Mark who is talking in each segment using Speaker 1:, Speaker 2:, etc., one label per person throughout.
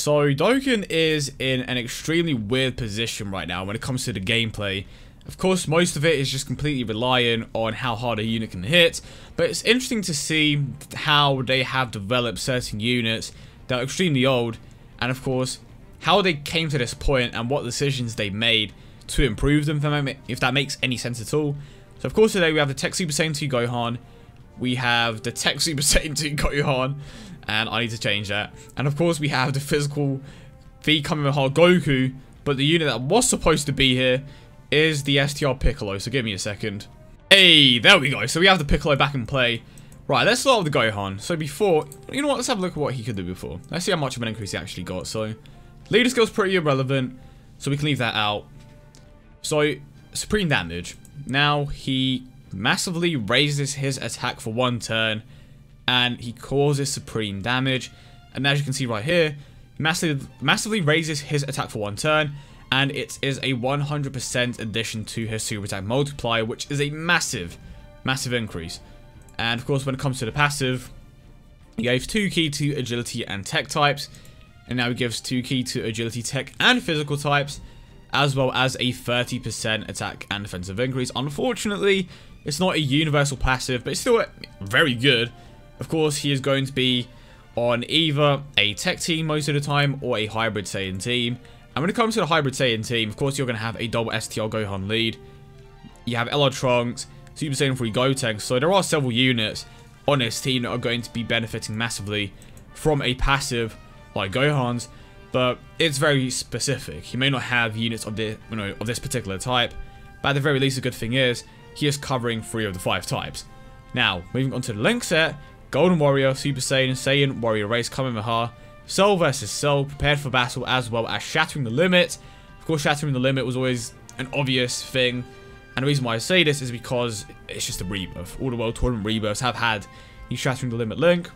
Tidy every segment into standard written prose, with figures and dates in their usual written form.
Speaker 1: So Dokkan is in an extremely weird position right now when it comes to the gameplay. Of course, most of it is just completely reliant on how hard a unit can hit, but it's interesting to see how they have developed certain units that are extremely old, and of course, how they came to this point and what decisions they made to improve them, if that makes any sense at all. So of course today we have the TEQ SSJ2 Gohan, we have the TEQ SSJ2 Gohan, and I need to change that, and of course we have the physical PHY Goku, but the unit that was supposed to be here is the STR Piccolo, so give me a second. Hey, there we go, so we have the Piccolo back in play. Right, let's start with the Gohan. So before, you know what, let's have a look at what he could do before. Let's see how much of an increase he actually got. So, leader skill's pretty irrelevant, so we can leave that out. So, supreme damage. Now, he massively raises his attack for one turn, and he causes supreme damage. And as you can see right here, he massively raises his attack for one turn, and it is a 100% addition to his super attack multiplier, which is a massive increase. And of course, when it comes to the passive, he gave 2 key to agility and tech types, and now he gives 2 key to agility, tech, and physical types, as well as a 30% attack and defensive increase. Unfortunately, it's not a universal passive, but it's still very good. Of course, he is going to be on either a tech team most of the time or a hybrid Saiyan team. And when it comes to the hybrid Saiyan team, of course, you're going to have a double STR Gohan lead. You have LR Trunks, Super Saiyan 3 Gotenks, so there are several units on this team that are going to be benefiting massively from a passive like Gohan's, but it's very specific. You may not have units of this particular type, but at the very least, the good thing is he is covering 3 of the 5 types. Now, moving on to the Link set, Golden Warrior, Super Saiyan, Saiyan Warrior Race, Kamehameha, Cell vs Cell, prepared for battle, as well as Shattering the Limit. Of course, Shattering the Limit was always an obvious thing, and the reason why I say this is because it's just a rebirth. All the World Tournament rebirths have had the Shattering the Limit Link,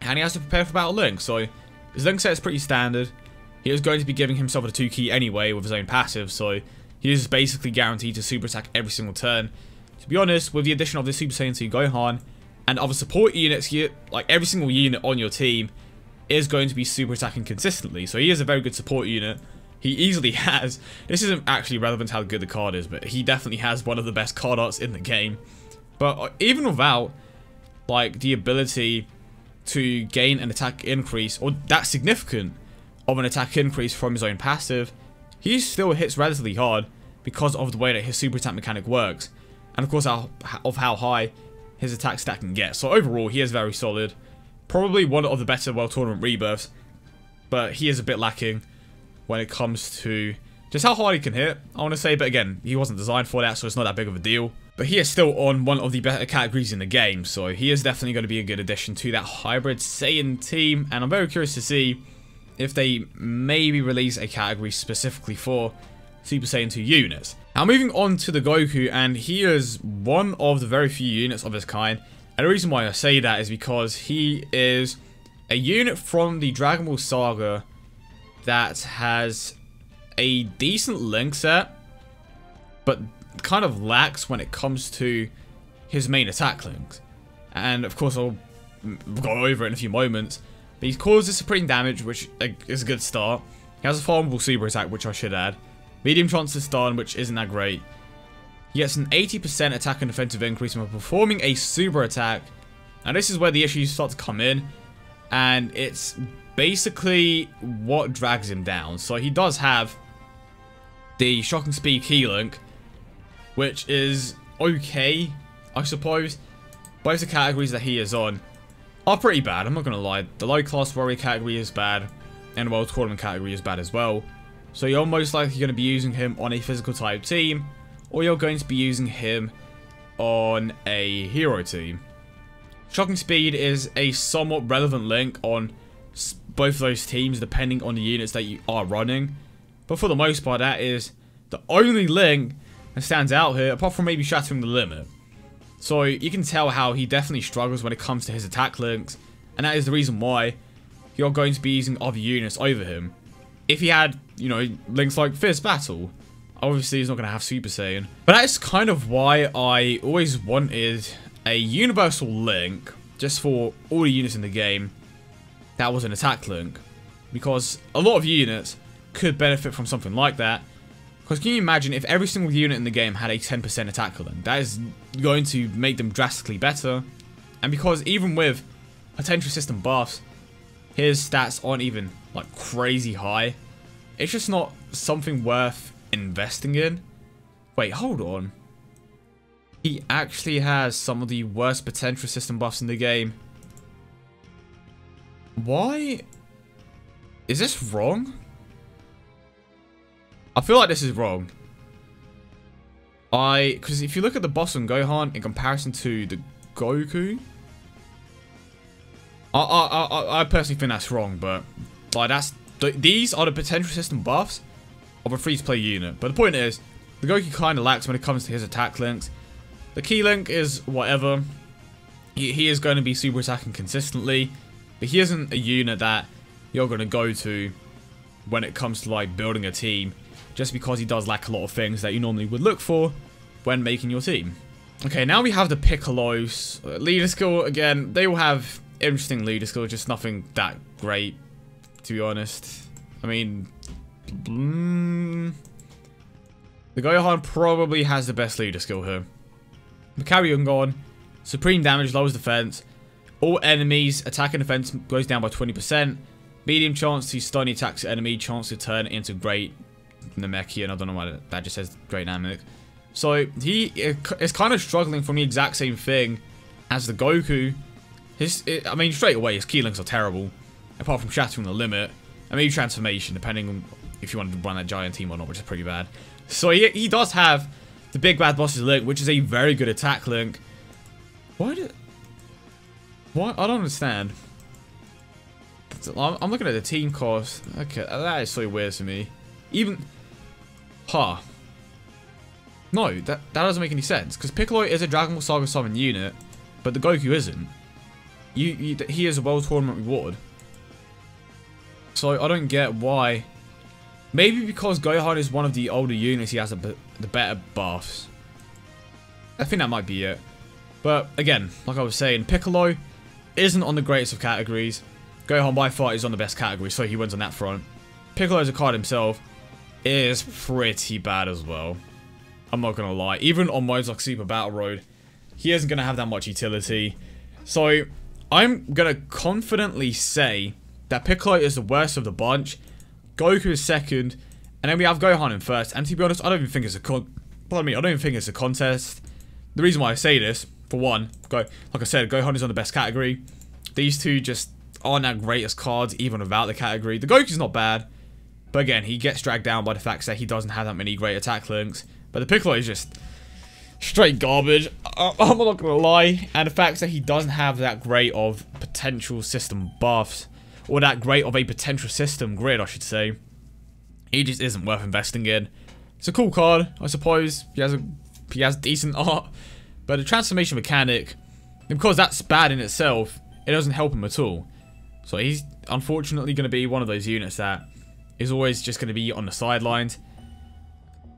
Speaker 1: and he has to prepare for battle Link, so his Link set is pretty standard. He is going to be giving himself a 2 key anyway with his own passive, so he is basically guaranteed to super attack every single turn. To be honest, with the addition of the Super Saiyan 2 Gohan and other support units here, like every single unit on your team is going to be super attacking consistently, so he is a very good support unit. He easily has, this isn't actually relevant to how good the card is, but he definitely has one of the best card arts in the game. But even without like the ability to gain an attack increase, or that significant of an attack increase from his own passive, he still hits relatively hard because of the way that his super attack mechanic works, and of course of how high his attack stat can get. So overall, he is very solid. Probably one of the better World Tournament rebirths, but he is a bit lacking when it comes to just how hard he can hit, I want to say. But again, he wasn't designed for that, so it's not that big of a deal. But he is still on one of the better categories in the game, so he is definitely going to be a good addition to that hybrid Saiyan team. And I'm very curious to see if they maybe release a category specifically for Super Saiyan 2 units. Now moving on to the Goku, and he is one of the very few units of his kind. And the reason why I say that is because he is a unit from the Dragon Ball Saga that has a decent link set, but kind of lacks when it comes to his main attack links. And of course, I'll go over it in a few moments. But he causes supreme damage, which is a good start. He has a farmable super attack, which I should add. Medium chance to stun, which isn't that great. He gets an 80% attack and defensive increase when performing a super attack. And this is where the issues start to come in. And it's basically what drags him down. So he does have the Shocking Speed key link, which is okay, I suppose. Both the categories that he is on are pretty bad, I'm not going to lie. The low class warrior category is bad, and the World Tournament category is bad as well. So you're most likely going to be using him on a physical type team, or you're going to be using him on a hero team. Shocking Speed is a somewhat relevant link on both of those teams, depending on the units that you are running. But for the most part, that is the only link that stands out here, apart from maybe Shattering the Limit. So you can tell how he definitely struggles when it comes to his attack links, and that is the reason why you're going to be using other units over him. If he had, you know, links like Fierce Battle, obviously he's not going to have Super Saiyan. But that is kind of why I always wanted a universal link, just for all the units in the game, that was an attack link. because a lot of units could benefit from something like that. Because can you imagine if every single unit in the game had a 10% attack link? That is going to make them drastically better. And because even with potential system buffs, his stats aren't even like crazy high. It's just not something worth investing in. Wait, hold on. He actually has some of the worst potential system buffs in the game. Why? Is this wrong? I feel like this is wrong. Because if you look at the boss on Gohan in comparison to the Goku, I personally think that's wrong. But like these are the potential system buffs of a free-to-play unit. But the point is, the Goku kind of lacks when it comes to his attack links. The key link is whatever. He is going to be super attacking consistently, but he isn't a unit that you're going to go to when it comes to like building a team, just because he does lack a lot of things that you normally would look for when making your team. Okay, now we have the Piccolos. Leader skill, again, they will have interesting leader skill, just nothing that great, to be honest. I mean, the Gohan probably has the best leader skill here. Carry on, supreme damage, lowers defense. All enemies attack and defense goes down by 20%. Medium chance to stun attacks enemy, chance to turn into great Namekian. I don't know why that just says great Namek. So he is kind of struggling from the exact same thing as the Goku. I mean, straight away his key links are terrible, apart from shattering the limit and maybe transformation, depending on if you want to run that giant team or not, which is pretty bad. So he does have the big bad boss's link, which is a very good attack link. What? I don't understand. I'm looking at the team cost. Okay, that is so weird to me. Even, no, that doesn't make any sense, because Piccolo is a Dragon Ball Saga summon unit, but the Goku isn't. He is a World Tournament reward. So I don't get why. Maybe because Gohan is one of the older units, he has the better buffs. I think that might be it. But again, like I was saying, Piccolo isn't on the greatest of categories. Gohan by far is on the best category, so he wins on that front. Piccolo as a card himself is pretty bad as well. I'm not gonna lie. Even on modes like Super Battle Road, he isn't gonna have that much utility. So I'm gonna confidently say that Piccolo is the worst of the bunch. Goku is second, and then we have Gohan in first. And to be honest, I don't even think it's a contest. The reason why I say this, for one, like I said, Gohan is on the best category. These two just aren't that great as cards, even without the category. The Goku's not bad, but again, he gets dragged down by the fact that he doesn't have that many great attack links. But the Piccolo is just straight garbage. I'm not gonna lie. And the fact that he doesn't have that great of potential system buffs, or that great of a potential system grid, I should say, he just isn't worth investing in. It's a cool card, I suppose. He has decent art, but the transformation mechanic, because that's bad in itself, it doesn't help him at all. So he's unfortunately going to be one of those units that is always just going to be on the sidelines.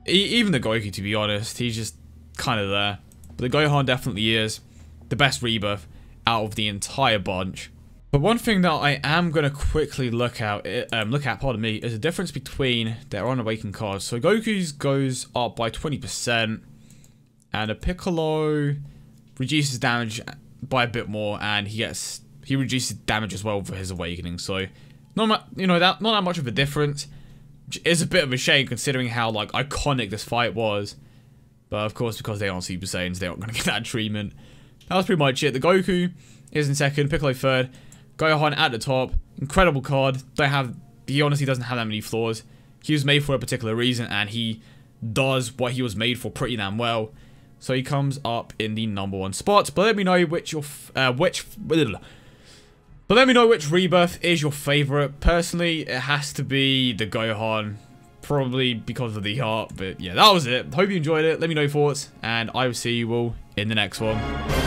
Speaker 1: Even the Goku, to be honest, he's just kind of there. But the Gohan definitely is the best rebirth out of the entire bunch. But one thing that I am going to quickly look at, is the difference between their unawakened cards. So Goku's goes up by 20%, and a Piccolo reduces damage by a bit more, and he reduces damage as well for his awakening. So not that much of a difference, which is a bit of a shame considering how like iconic this fight was. But of course, because they aren't Super Saiyans, they aren't going to get that treatment. That was pretty much it. The Goku is in second, Piccolo third, Gohan at the top. Incredible card. He honestly doesn't have that many flaws. He was made for a particular reason, and he does what he was made for pretty damn well. So he comes up in the #1 spot. But let me know which rebirth is your favorite. Personally, it has to be the Gohan, probably because of the art. But yeah, that was it. Hope you enjoyed it. Let me know your thoughts, and I will see you all in the next one.